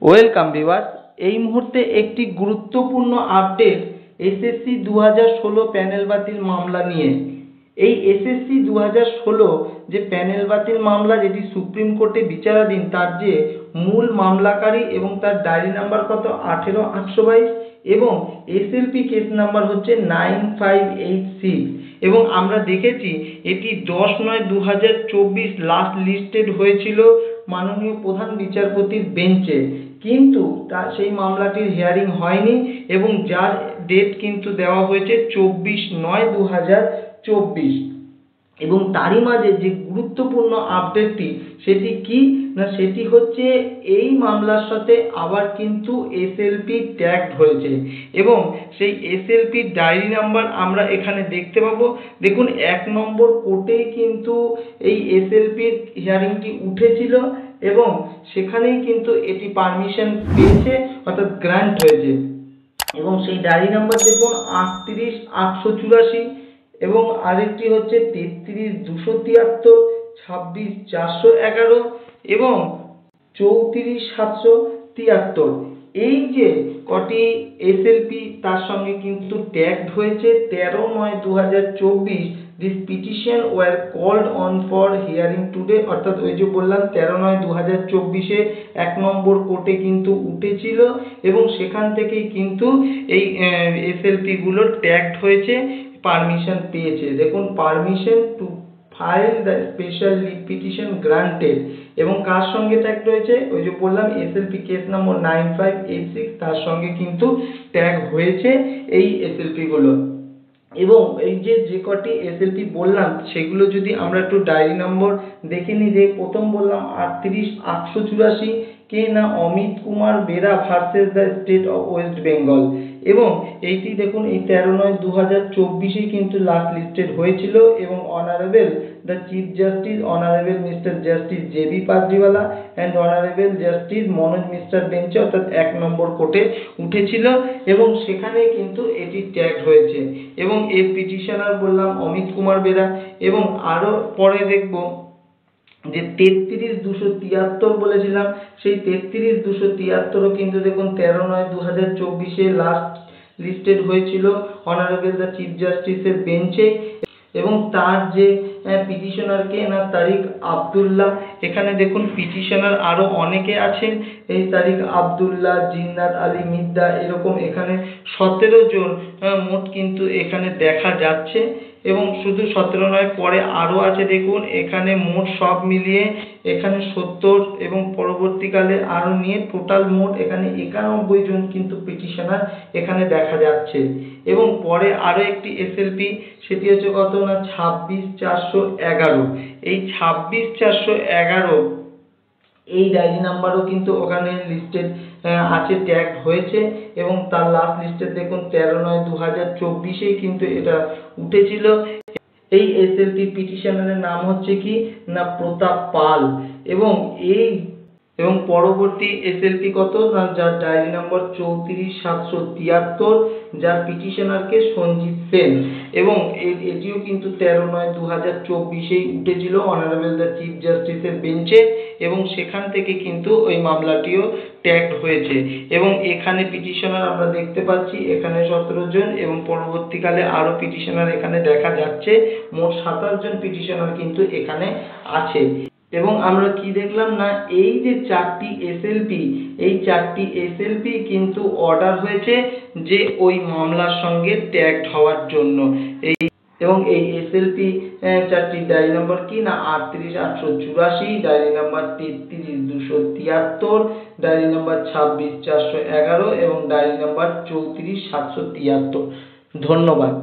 Welcome viewers, এই মুহূর্তে একটি গুরুত্বপূর্ণ আপডেট এসএসসি 2016 প্যানেল বাতিল মামলা নিয়ে। এই এসএসসি 2016 যে প্যানেল বাতিল মামলা যেটি সুপ্রিম কোর্টে বিচারাধীন, তার যে মূল মামলাকারী এবং তার ডায়েরি নাম্বার কত 18822 এবং এসএলপি কেস নাম্বার হচ্ছে 9586 এবং আমরা দেখেছি এটি 10/9/2024 লাস্ট লিস্টেড হয়েছিল মাননীয় প্রধান বিচারপতির বেঞ্চে, কিন্তু সেই মামলাটির হিয়ারিং হয়নি এবং যার ডেট কিন্তু দেওয়া হয়েছে 24/9/2024 এবং তারই মাঝে যে গুরুত্বপূর্ণ আপডেটটি সেটি কি না, সেটি হচ্ছে এই মামলার সাথে আবার কিন্তু এসএলপি ট্যাগড হয়েছে এবং সেই এসএলপি ডায়েরি নাম্বার আমরা এখানে দেখতে পাবো। দেখুন, 1 নম্বর কোর্টেই কিন্তু এই এসএলপির হিয়ারিংটি উঠেছিল এবং সেখানেই কিন্তু এটি পারমিশন পেয়েছে, অর্থাৎ গ্র্যান্ট হয়েছে এবং সেই ডায়েরি নাম্বার দেখুন 38884 এবং আরেকটি হচ্ছে 33273, 26411 এবং 34773। এই যে কটি এসএলপি তার সঙ্গে কিন্তু ট্যাগড হয়েছে 13/9/2024। This petition were called on for hearing today, অর্থাৎ ওই যে বললাম 13/9/2024 1 নম্বর কোর্টে কিন্তু উঠেছিল এবং সেখান থেকেই কিন্তু এই এসএলপি গুলো ট্যাগড হয়েছে, পারমিশন পেয়েছে। দেখুন, permission to file the special leave petition granted এবং কার সঙ্গে ট্যাগ রয়েছে, ওই যে বললাম এসএলপি কেস নম্বর 9586, তার সঙ্গে কিন্তু ট্যাগ হয়েছে এই এসএলপি গুলো। এবং এই যে কটি এসএলপি বললাম সেগুলো যদি আমরা একটু ডায়েরি নম্বর দেখে নিই, যে প্রথম বললাম 38884 কে না Amit Kumar Bera versus the state of West Bengal এবং এইটি দেখুন এই 13/9/2024 কিন্তু লাস্ট লিস্টেড হয়েছিল এবং honourable the chief justice honourable mister justice JB Pardiwala and honourable justice Manoj mister বেঞ্চে, অর্থাৎ 1 নম্বর কোর্টে উঠেছিল এবং সেখানে কিন্তু এটি ট্যাগ হয়েছে এবং এর পিটিশনার বললাম অমিত কুমার বেরা এবং আরো পরে দেখব যে 33273 বলেছিলাম, সেই 33273ও কিন্তু দেখুন 13/9/2024 লাস্ট লিস্টেড হয়েছিল অনারেবল দ্য চিফ জাস্টিসের বেঞ্চে এবং তার যে পিটিশনার কে না তারিক আব্দুল্লাহ। এখানে দেখুন পিটিশনার আরো অনেকে আছেন, এই তারিক আব্দুল্লাহ, জিন্নাত আলী মিদ্দা, এরকম এখানে 17 জন মোট কিন্তু এখানে দেখা যাচ্ছে এবং শুধু 17 নয়, পরে আরো আছে দেখুন এখানে মোট সব মিলিয়ে এখানে 70 এবং পরবর্তীকালে আরো নিয়ে টোটাল মোট এখানে 91 জন কিন্তু পিটিশনার এখানে দেখা যাচ্ছে এবং পরে আরো একটি এসএলপি, সেটি হচ্ছে কত না 26411। এই 26411 এই ডায়েরি নাম্বারও কিন্তু ওখানে লিস্টেড আছে, ট্যাগ হয়েছে এবং তার লাস্ট লিস্টেড দেখুন 13/9/2024 কিন্তু এটা উঠেছিল। এই এসএলপি পিটিশনারের নাম হচ্ছে কি না প্রতাপ পাল এবং পরবর্তী এসএলপি কত না যার ডায়েরি নম্বর 34773, যার পিটিশনারকে সঞ্জিত সেন এবং এটিও কিন্তু 13/9/2024 উঠেছিল অনারেবল দ্য চিফ জাস্টিসের বেঞ্চে এবং সেখান থেকে কিন্তু ওই মামলাটিও ট্যাগড হয়েছে এবং এখানে পিটিশনার আমরা দেখতে পাচ্ছি এখানে 17 জন এবং পরবর্তীকালে আরো পিটিশনার এখানে দেখা যাচ্ছে, মোট 27 জন পিটিশনার কিন্তু এখানে আছে। এবং আমরা কি দেখলাম না, এই যে 4টি এসএলপি, এই 4টি এসএলপি কিন্তু অর্ডার হয়েছে যে ওই মামলার সঙ্গে ট্যাগড হওয়ার জন্য। এবং এই এসএলপি 4টি ডায়েরি নাম্বার কি না 38884, ডায়েরি নাম্বার 33273, ডায়েরি নাম্বার 26411 এবং ডায়েরি নাম্বার 34773। ধন্যবাদ।